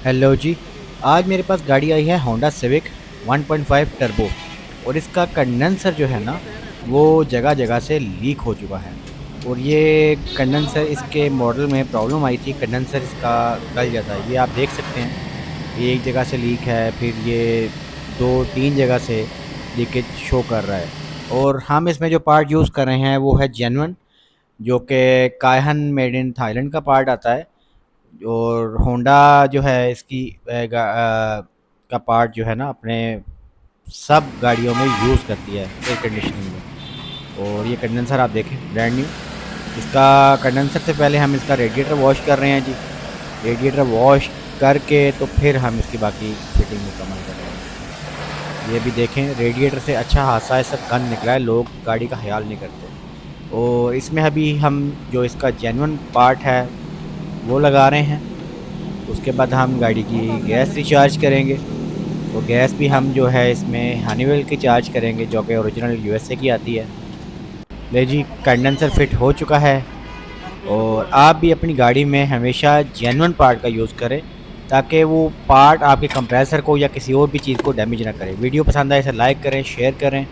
Hello जी। आज मेरे पास गाड़ी आई है होंडा सिविक 1.5 टर्बो। और इसका कंडेंसर जो है ना, वो जगह जगह से लीक हो चुका है। और ये कंडेंसर, इसके मॉडल में प्रॉब्लम आई थी, कंडेंसर इसका गल जाता है। ये आप देख सकते हैं, ये एक जगह से लीक है, फिर ये दो तीन जगह से लीकेज शो कर रहा है। और हम इसमें जो पार्ट यूज़ कर रहे हैं वो है जेन्युइन, जो कि कायहन मेड इन थाईलैंड का पार्ट आता है। और होंडा जो है इसकी का पार्ट जो है ना, अपने सब गाड़ियों में यूज़ करती है एयर कंडीशनिंग में। और ये कंडेंसर आप देखें, ब्रांड न्यू। इसका कंडेंसर से पहले हम इसका रेडिएटर वॉश कर रहे हैं जी। रेडिएटर वॉश करके तो फिर हम इसकी बाकी फिटिंग मुकम्मल कर रहे हैं। ये भी देखें, रेडिएटर से अच्छा खासा ऐसा गंद निकला है, लोग गाड़ी का ख्याल नहीं करते। और इसमें अभी हम जो इसका जेन्युइन पार्ट है वो लगा रहे हैं। उसके बाद हम गाड़ी की गैस रिचार्ज करेंगे। तो गैस भी हम जो है इसमें हनीवेल की चार्ज करेंगे, जो कि ओरिजिनल यूएसए की आती है। ले जी, कंडेंसर फिट हो चुका है। और आप भी अपनी गाड़ी में हमेशा जेन्युइन पार्ट का यूज़ करें, ताकि वो पार्ट आपके कंप्रेसर को या किसी और भी चीज़ को डैमेज ना करे। वीडियो पसंद आए इसे लाइक करें, शेयर करें।